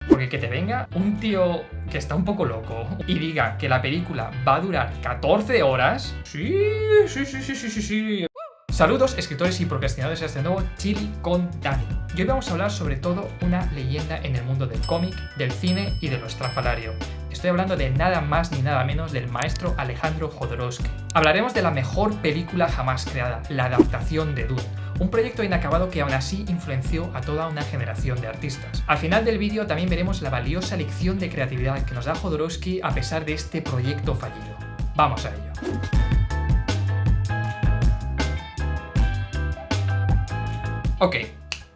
Porque que te venga un tío que está un poco loco y diga que la película va a durar 14 horas... Sí. Saludos, escritores y procrastinadores, a este nuevo Chill con Dani. Y hoy vamos a hablar sobre todo una leyenda en el mundo del cómic, del cine y de lo estrafalario. Estoy hablando de nada más ni nada menos del maestro Alejandro Jodorowsky. Hablaremos de la mejor película jamás creada, la adaptación de Dune. Un proyecto inacabado que aún así influenció a toda una generación de artistas. Al final del vídeo también veremos la valiosa lección de creatividad que nos da Jodorowsky a pesar de este proyecto fallido. Vamos a ello. Ok,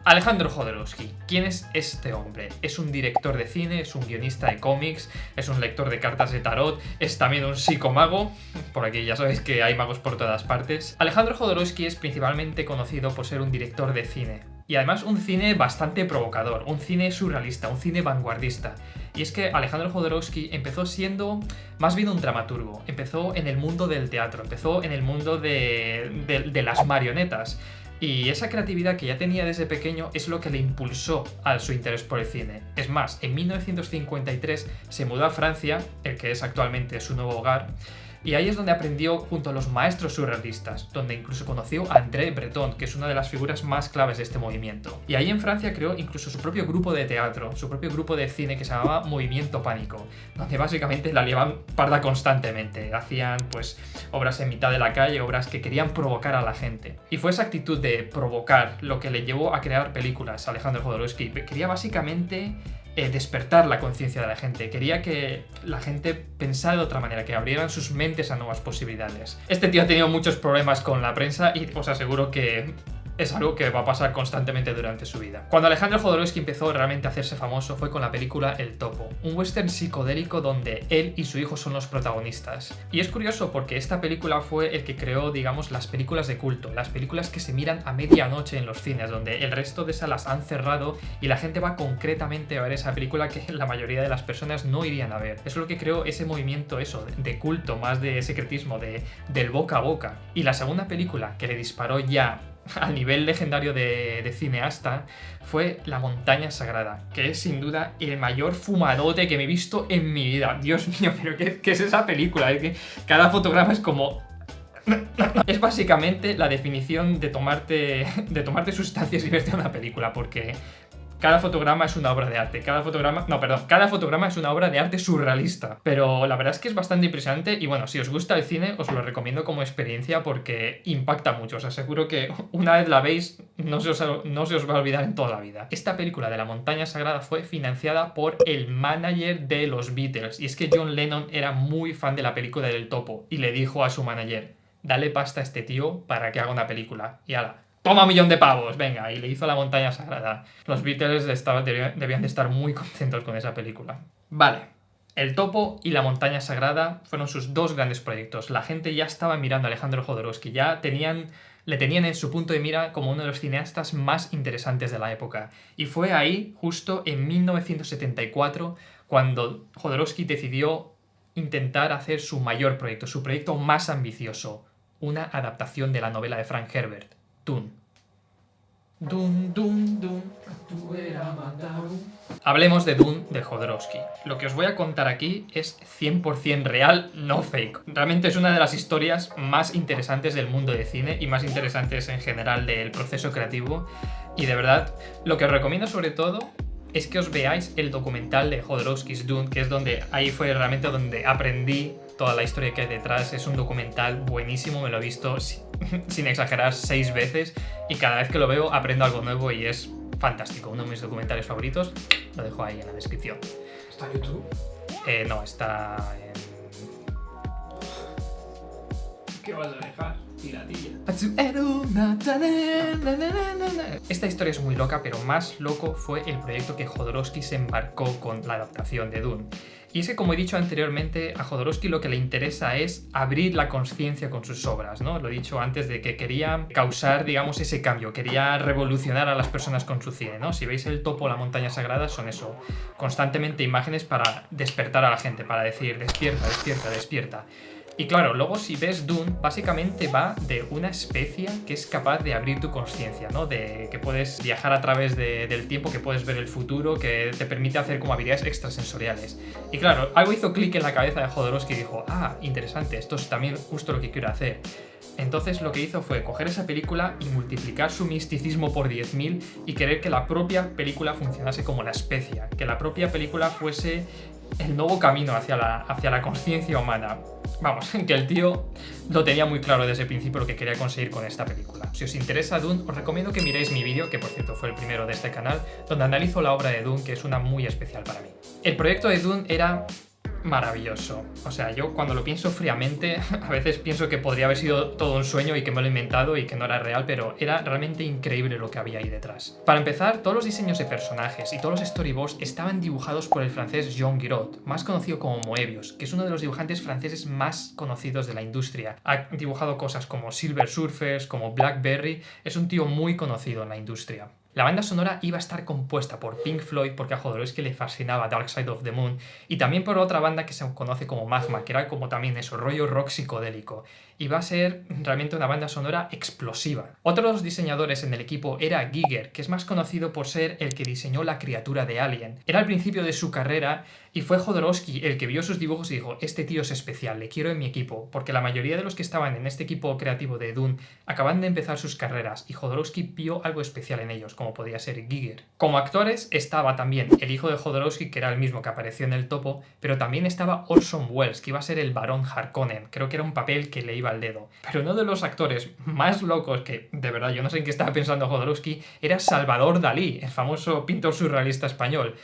Alejandro Jodorowsky. ¿Quién es este hombre? Es un director de cine, es un guionista de cómics, es un lector de cartas de tarot, es también un psicomago. Por aquí ya sabéis que hay magos por todas partes. Alejandro Jodorowsky es principalmente conocido por ser un director de cine. Y además un cine bastante provocador, un cine surrealista, un cine vanguardista. Y es que Alejandro Jodorowsky empezó siendo más bien un dramaturgo. Empezó en el mundo del teatro, empezó en el mundo de las marionetas. Y esa creatividad que ya tenía desde pequeño es lo que le impulsó a su interés por el cine. Es más, en 1953 se mudó a Francia, el que es actualmente su nuevo hogar, y ahí es donde aprendió junto a los maestros surrealistas, donde incluso conoció a André Breton, que es una de las figuras más claves de este movimiento. Y ahí en Francia creó incluso su propio grupo de teatro, su propio grupo de cine que se llamaba Movimiento Pánico, donde básicamente la liaban parda constantemente. Hacían pues obras en mitad de la calle, obras que querían provocar a la gente. Y fue esa actitud de provocar lo que le llevó a crear películas. Alejandro Jodorowsky quería básicamente despertar la conciencia de la gente. Quería que la gente pensara de otra manera, que abrieran sus mentes a nuevas posibilidades. Este tío ha tenido muchos problemas con la prensa y os aseguro que es algo que va a pasar constantemente durante su vida. Cuando Alejandro Jodorowsky empezó realmente a hacerse famoso fue con la película El Topo, un western psicodélico donde él y su hijo son los protagonistas. Y es curioso porque esta película fue el que creó, digamos, las películas de culto, las películas que se miran a medianoche en los cines, donde el resto de salas han cerrado y la gente va concretamente a ver esa película que la mayoría de las personas no irían a ver. Eso es lo que creó ese movimiento, eso, de culto, más de secretismo, del boca a boca. Y la segunda película que le disparó ya al nivel legendario de cineasta fue La Montaña Sagrada, que es sin duda el mayor fumadote que me he visto en mi vida. Dios mío, pero ¿qué es esa película? Es que cada fotograma es como... Es básicamente la definición de tomarte sustancias y verte una película, porque cada fotograma es una obra de arte. Cada fotograma es una obra de arte surrealista. Pero la verdad es que es bastante impresionante y bueno, si os gusta el cine os lo recomiendo como experiencia porque impacta mucho. Os aseguro que una vez la veis no se os va a olvidar en toda la vida. Esta película de La Montaña Sagrada fue financiada por el manager de los Beatles. Y es que John Lennon era muy fan de la película del Topo y le dijo a su manager: dale pasta a este tío para que haga una película. Y ala, toma 1.000.000 de pavos, venga, y le hizo La Montaña Sagrada. Los Beatles debían de estar muy contentos con esa película. Vale, El Topo y La Montaña Sagrada fueron sus dos grandes proyectos. La gente ya estaba mirando a Alejandro Jodorowsky, ya le tenían en su punto de mira como uno de los cineastas más interesantes de la época. Y fue ahí, justo en 1974, cuando Jodorowsky decidió intentar hacer su mayor proyecto, su proyecto más ambicioso, una adaptación de la novela de Frank Herbert, Dune. Dune. Hablemos de Dune de Jodorowsky. Lo que os voy a contar aquí es 100% real, no fake. Realmente es una de las historias más interesantes del mundo de cine y más interesantes en general del proceso creativo. Y de verdad, lo que os recomiendo sobre todo es que os veáis el documental de Jodorowsky's Dune, que es ahí fue realmente donde aprendí toda la historia que hay detrás. Es un documental buenísimo, me lo he visto sin exagerar 6 veces y cada vez que lo veo aprendo algo nuevo y es fantástico. Uno de mis documentales favoritos, lo dejo ahí en la descripción. ¿Está en YouTube? No, está en... ¿Qué vas a dejar? Tiradilla. Esta historia es muy loca, pero más loco fue el proyecto que Jodorowsky se embarcó con la adaptación de Dune. Y es que, como he dicho anteriormente, a Jodorowsky lo que le interesa es abrir la conciencia con sus obras, ¿no? Lo he dicho antes de que quería causar, digamos, ese cambio, quería revolucionar a las personas con su cine, ¿no? Si veis El Topo o La Montaña Sagrada, son eso, constantemente imágenes para despertar a la gente, para decir, despierta, despierta, despierta. Y claro, luego si ves Dune, básicamente va de una especie que es capaz de abrir tu conciencia, ¿no? De que puedes viajar a través del tiempo, que puedes ver el futuro, que te permite hacer como habilidades extrasensoriales. Y claro, algo hizo clic en la cabeza de Jodorowsky y dijo, ah, interesante, esto es también justo lo que quiero hacer. Entonces lo que hizo fue coger esa película y multiplicar su misticismo por 10.000 y querer que la propia película funcionase como la especia, que la propia película fuese el nuevo camino hacia la conciencia humana. Vamos, que el tío lo tenía muy claro desde el principio lo que quería conseguir con esta película. Si os interesa Dune, os recomiendo que miréis mi vídeo, que por cierto fue el primero de este canal, donde analizo la obra de Dune, que es una muy especial para mí. El proyecto de Dune era maravilloso. O sea, yo cuando lo pienso fríamente, a veces pienso que podría haber sido todo un sueño y que me lo he inventado y que no era real, pero era realmente increíble lo que había ahí detrás. Para empezar, todos los diseños de personajes y todos los storyboards estaban dibujados por el francés Jean Giraud, más conocido como Moebius, que es uno de los dibujantes franceses más conocidos de la industria. Ha dibujado cosas como Silver Surfers, como Blackberry, es un tío muy conocido en la industria. La banda sonora iba a estar compuesta por Pink Floyd, porque a Jodorowsky le fascinaba Dark Side of the Moon, y también por otra banda que se conoce como Magma, que era como también eso, rollo rock psicodélico. Iba a ser realmente una banda sonora explosiva. Otro de los diseñadores en el equipo era Giger, que es más conocido por ser el que diseñó la criatura de Alien. Era el principio de su carrera y fue Jodorowsky el que vio sus dibujos y dijo, este tío es especial, le quiero en mi equipo, porque la mayoría de los que estaban en este equipo creativo de Dune acaban de empezar sus carreras y Jodorowsky vio algo especial en ellos, como podía ser Giger. Como actores estaba también el hijo de Jodorowsky, que era el mismo que apareció en El Topo, pero también estaba Orson Welles, que iba a ser el barón Harkonnen. Creo que era un papel que le iba al dedo. Pero uno de los actores más locos, que de verdad yo no sé en qué estaba pensando Jodorowsky, era Salvador Dalí, el famoso pintor surrealista español.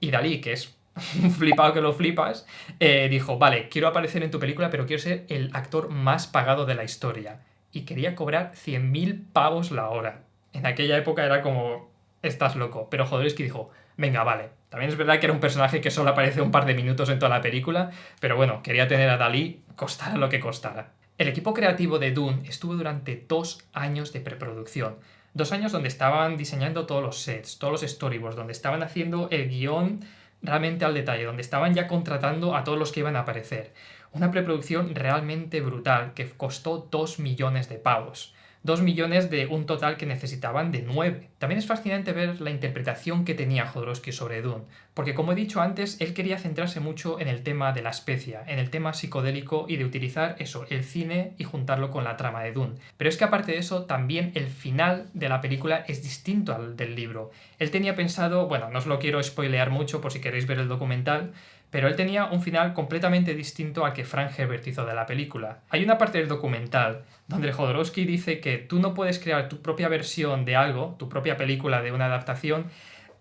Y Dalí, que es un flipado que lo flipas, dijo, vale, quiero aparecer en tu película, pero quiero ser el actor más pagado de la historia. Y quería cobrar 100.000 pavos la hora. En aquella época era como, estás loco. Pero Jodorowsky dijo, venga, vale. También es verdad que era un personaje que solo aparece un par de minutos en toda la película, pero bueno, quería tener a Dalí, costara lo que costara. El equipo creativo de Dune estuvo durante 2 años de preproducción. 2 años donde estaban diseñando todos los sets, todos los storyboards, donde estaban haciendo el guión realmente al detalle, donde estaban ya contratando a todos los que iban a aparecer. Una preproducción realmente brutal que costó 2 millones de pavos. 2 millones de un total que necesitaban de 9. También es fascinante ver la interpretación que tenía Jodorowsky sobre Dune, porque como he dicho antes, él quería centrarse mucho en el tema de la especia, en el tema psicodélico y de utilizar eso, el cine y juntarlo con la trama de Dune. Pero es que aparte de eso, también el final de la película es distinto al del libro. Él tenía pensado, bueno, no os lo quiero spoilear mucho por si queréis ver el documental, pero él tenía un final completamente distinto al que Frank Herbert hizo de la película. Hay una parte del documental donde Jodorowsky dice que tú no puedes crear tu propia versión de algo, tu propia película de una adaptación,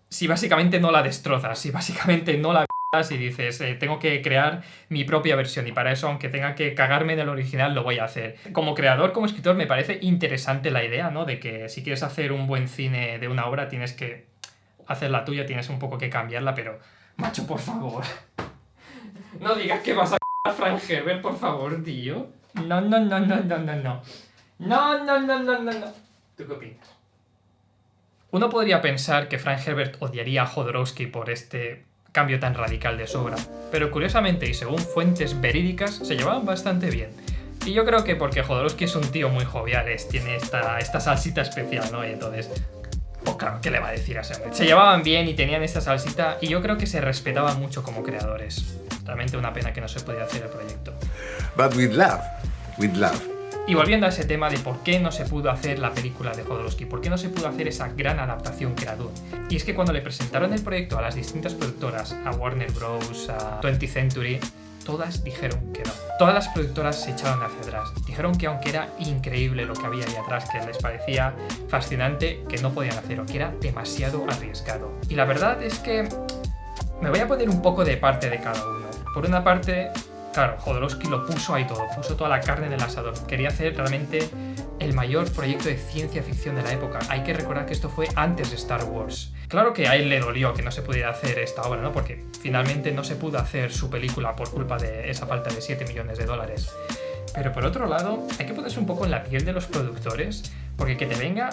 si básicamente no la destrozas, si básicamente no la y dices, tengo que crear mi propia versión y para eso, aunque tenga que cagarme en el original, lo voy a hacer. Como creador, como escritor, me parece interesante la idea, ¿no? De que si quieres hacer un buen cine de una obra, tienes que hacer la tuya, tienes un poco que cambiarla, pero, macho, por favor. No digas que vas a Frank Herbert, por favor, tío. No. No. ¿Tú qué opinas? Uno podría pensar que Frank Herbert odiaría a Jodorowsky por este cambio tan radical de su obra, pero curiosamente y según fuentes verídicas se llevaban bastante bien. Y yo creo que porque Jodorowsky es un tío muy jovial, tiene esta salsita especial, ¿no? Y entonces, pues claro, ¿qué le va a decir a ese hombre? Se llevaban bien y tenían esta salsita y yo creo que se respetaban mucho como creadores. Realmente una pena que no se pudiera hacer el proyecto. But with love, with love. Y volviendo a ese tema de por qué no se pudo hacer la película de Jodorowsky, por qué no se pudo hacer esa gran adaptación que era Dune. Y es que cuando le presentaron el proyecto a las distintas productoras, a Warner Bros., a 20th Century, todas dijeron que no. Todas las productoras se echaron hacia atrás. Dijeron que aunque era increíble lo que había ahí atrás, que les parecía fascinante, que no podían hacerlo, que era demasiado arriesgado. Y la verdad es que me voy a poner un poco de parte de cada uno. Por una parte, claro, Jodorowsky lo puso ahí todo, puso toda la carne en el asador. Quería hacer realmente el mayor proyecto de ciencia ficción de la época. Hay que recordar que esto fue antes de Star Wars. Claro que a él le dolió que no se pudiera hacer esta obra, ¿no? Porque finalmente no se pudo hacer su película por culpa de esa falta de 7 millones de dólares. Pero por otro lado, hay que ponerse un poco en la piel de los productores, porque que te venga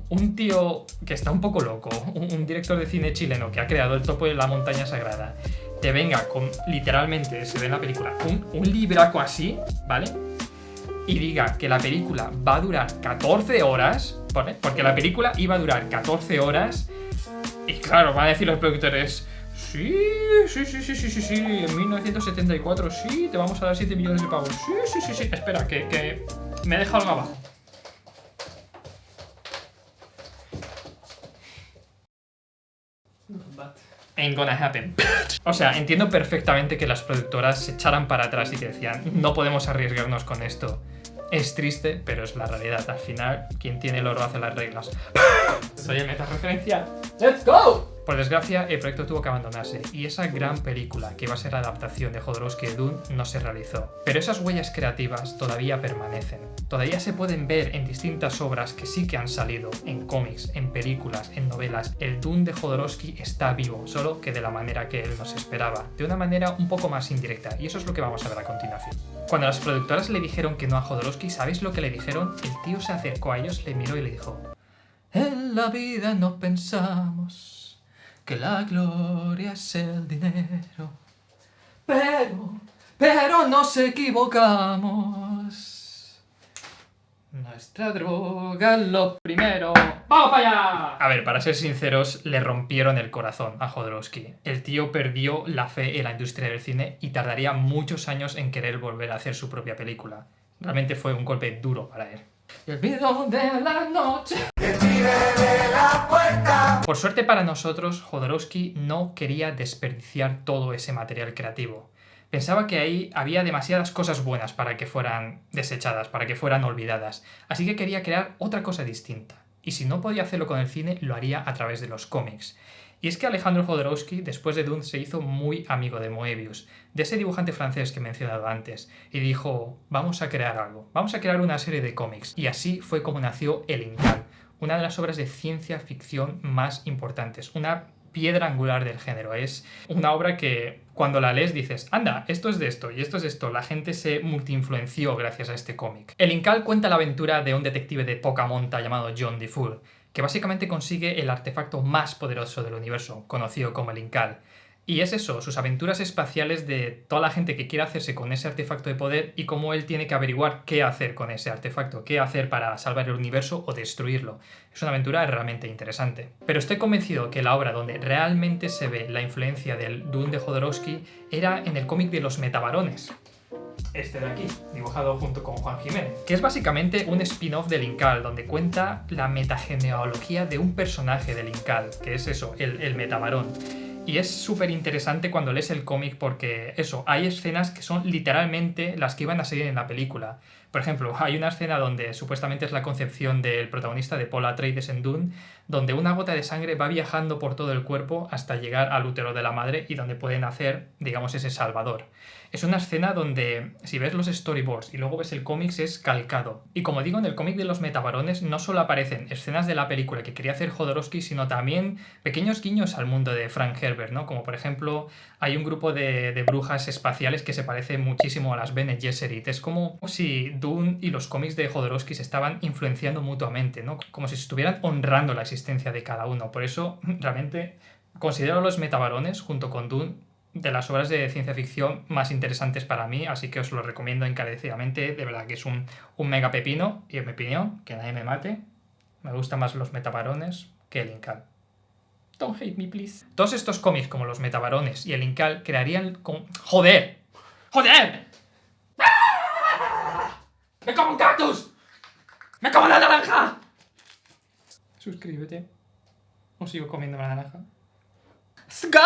un tío que está un poco loco, un director de cine chileno que ha creado El Topo de la Montaña Sagrada, te venga con, literalmente, se ve en la película, un libraco así, ¿vale? Y diga que la película va a durar 14 horas, ¿vale? Porque la película iba a durar 14 horas y claro, van a decir los productores, sí, en 1974 sí, te vamos a dar 7 millones de pavos, sí, espera, que me he dejado algo abajo. Ain't gonna happen. O sea, entiendo perfectamente que las productoras se echaran para atrás y que decían, no podemos arriesgarnos con esto. Es triste, pero es la realidad. Al final, quien tiene el oro hace las reglas. Soy el meta referencial. ¡Let's go! Por desgracia, el proyecto tuvo que abandonarse y esa gran película que iba a ser la adaptación de Jodorowsky de Dune no se realizó. Pero esas huellas creativas todavía permanecen. Todavía se pueden ver en distintas obras que sí que han salido, en cómics, en películas, en novelas. El Dune de Jodorowsky está vivo, solo que de la manera que él nos esperaba, de una manera un poco más indirecta, y eso es lo que vamos a ver a continuación. Cuando las productoras le dijeron que no a Jodorowsky, ¿sabéis lo que le dijeron? El tío se acercó a ellos, le miró y le dijo: en la vida no pensamos que la gloria es el dinero, pero nos equivocamos. Nuestra droga es lo primero. ¡Vamos para allá! A ver, para ser sinceros, le rompieron el corazón a Jodorowsky. El tío perdió la fe en la industria del cine y tardaría muchos años en querer volver a hacer su propia película. Realmente fue un golpe duro para él. El video de la noche. Por suerte para nosotros, Jodorowsky no quería desperdiciar todo ese material creativo. Pensaba que ahí había demasiadas cosas buenas para que fueran desechadas, para que fueran olvidadas. Así que quería crear otra cosa distinta. Y si no podía hacerlo con el cine, lo haría a través de los cómics. Y es que Alejandro Jodorowsky, después de Dune, se hizo muy amigo de Moebius, de ese dibujante francés que he mencionado antes, y dijo, vamos a crear algo, vamos a crear una serie de cómics. Y así fue como nació El Incal, una de las obras de ciencia ficción más importantes, una piedra angular del género. Es una obra que cuando la lees dices, anda, esto es de esto y esto es de esto. La gente se multiinfluenció gracias a este cómic. El Incal cuenta la aventura de un detective de poca monta llamado John DeFoe, que básicamente consigue el artefacto más poderoso del universo, conocido como el Incal. Y es eso, sus aventuras espaciales de toda la gente que quiere hacerse con ese artefacto de poder y cómo él tiene que averiguar qué hacer con ese artefacto, qué hacer para salvar el universo o destruirlo. Es una aventura realmente interesante. Pero estoy convencido que la obra donde realmente se ve la influencia del Dune de Jodorowsky era en el cómic de los Metabarones. Este de aquí, dibujado junto con Juan Jiménez, que es básicamente un spin-off del Incal, donde cuenta la metagenealogía de un personaje del Incal, que es eso, el Metabarón. Y es súper interesante cuando lees el cómic porque, eso, hay escenas que son literalmente las que iban a salir en la película. Por ejemplo, hay una escena donde supuestamente es la concepción del protagonista de Paul Atreides en Dune, donde una gota de sangre va viajando por todo el cuerpo hasta llegar al útero de la madre y donde pueden hacer, digamos, ese salvador. Es una escena donde, si ves los storyboards y luego ves el cómic, es calcado. Y como digo, en el cómic de los Metabarones no solo aparecen escenas de la película que quería hacer Jodorowsky, sino también pequeños guiños al mundo de Frank Herbert, ¿no? Como por ejemplo, hay un grupo de brujas espaciales que se parece muchísimo a las Bene Gesserit. Es como si Dune y los cómics de Jodorowsky se estaban influenciando mutuamente, ¿no? Como si estuvieran honrando la existencia de cada uno. Por eso, realmente, considero los Metabarones, junto con Dune, de las obras de ciencia ficción más interesantes para mí, así que os lo recomiendo encarecidamente. De verdad que es un mega pepino, y en mi opinión, que nadie me mate, me gustan más los Metabarones que el Incal. Don't hate me, please. Todos estos cómics, como los Metabarones y el Incal, crearían con... ¡Joder! ¡Joder! ¡Me como un cactus! ¡Me como la naranja! Suscríbete. O sigo comiendo la naranja. Sky.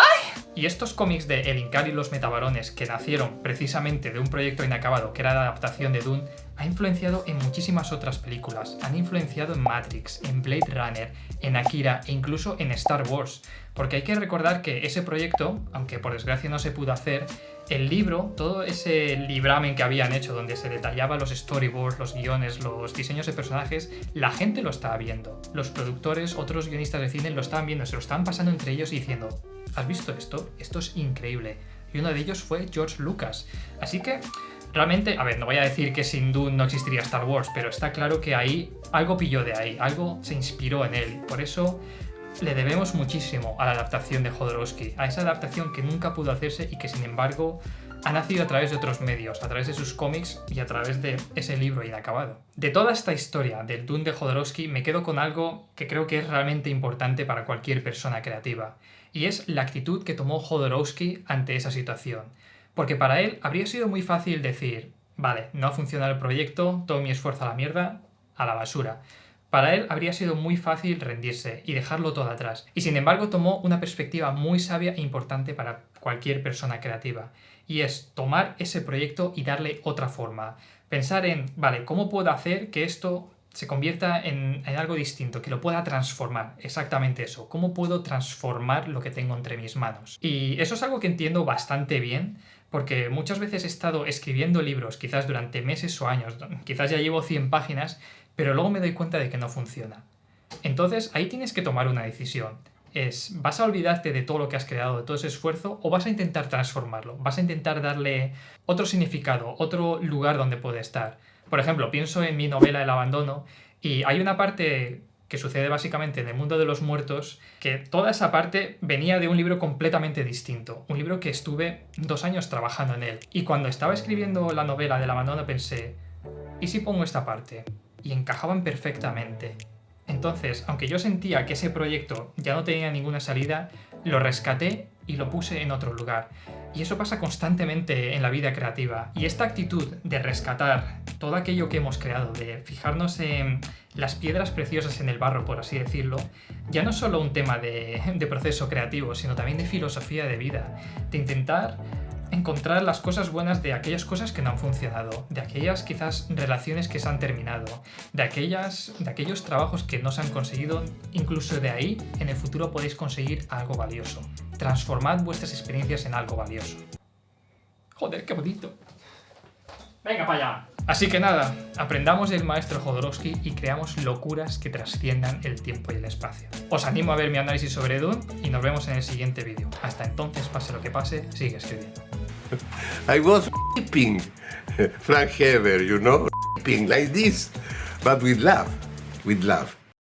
Y estos cómics de El Incal y los Metabarones, que nacieron precisamente de un proyecto inacabado que era la adaptación de Dune, ha influenciado en muchísimas otras películas. Han influenciado en Matrix, en Blade Runner, en Akira e incluso en Star Wars. Porque hay que recordar que ese proyecto, aunque por desgracia no se pudo hacer, el libro, todo ese libramen que habían hecho donde se detallaba los storyboards, los guiones, los diseños de personajes, la gente lo estaba viendo. Los productores, otros guionistas de cine lo estaban viendo, se lo estaban pasando entre ellos y diciendo, ¿has visto esto? Esto es increíble. Y uno de ellos fue George Lucas. Así que, realmente, a ver, no voy a decir que sin Dune no existiría Star Wars, pero está claro que ahí algo pilló de ahí, algo se inspiró en él. Por eso, le debemos muchísimo a la adaptación de Jodorowsky, a esa adaptación que nunca pudo hacerse y que sin embargo ha nacido a través de otros medios, a través de sus cómics y a través de ese libro inacabado. De toda esta historia del Dune de Jodorowsky me quedo con algo que creo que es realmente importante para cualquier persona creativa, y es la actitud que tomó Jodorowsky ante esa situación. Porque para él habría sido muy fácil decir, vale, no ha funcionado el proyecto, todo mi esfuerzo a la mierda, a la basura. Para él habría sido muy fácil rendirse y dejarlo todo atrás. Y sin embargo tomó una perspectiva muy sabia e importante para cualquier persona creativa. Y es tomar ese proyecto y darle otra forma. Pensar en, vale, ¿cómo puedo hacer que esto se convierta en algo distinto, que lo pueda transformar? Exactamente eso. ¿Cómo puedo transformar lo que tengo entre mis manos? Y eso es algo que entiendo bastante bien, porque muchas veces he estado escribiendo libros, quizás durante meses o años, quizás ya llevo 100 páginas, pero luego me doy cuenta de que no funciona. Entonces ahí tienes que tomar una decisión. ¿Vas a olvidarte de todo lo que has creado, de todo ese esfuerzo, o vas a intentar transformarlo? ¿Vas a intentar darle otro significado, otro lugar donde puede estar? Por ejemplo, pienso en mi novela El abandono, y hay una parte que sucede básicamente en el mundo de los muertos, que toda esa parte venía de un libro completamente distinto, un libro que estuve 2 años trabajando en él. Y cuando estaba escribiendo la novela del abandono pensé, ¿y si pongo esta parte? Y encajaban perfectamente. Entonces, aunque yo sentía que ese proyecto ya no tenía ninguna salida, lo rescaté y lo puse en otro lugar. Y eso pasa constantemente en la vida creativa. Y esta actitud de rescatar todo aquello que hemos creado, de fijarnos en las piedras preciosas en el barro, por así decirlo, ya no es solo un tema de proceso creativo, sino también de filosofía de vida, de intentar encontrar las cosas buenas de aquellas cosas que no han funcionado, de aquellas quizás relaciones que se han terminado, de aquellos trabajos que no se han conseguido. Incluso de ahí en el futuro podéis conseguir algo valioso. Transformad vuestras experiencias en algo valioso. Joder, qué bonito. Venga para allá. Así que nada, aprendamos del maestro Jodorowsky y creamos locuras que trasciendan el tiempo y el espacio. Os animo a ver mi análisis sobre Dune y nos vemos en el siguiente vídeo. Hasta entonces, pase lo que pase, sigue escribiendo. I was raping Frank Herbert, you know, raping like this, but with love, with love.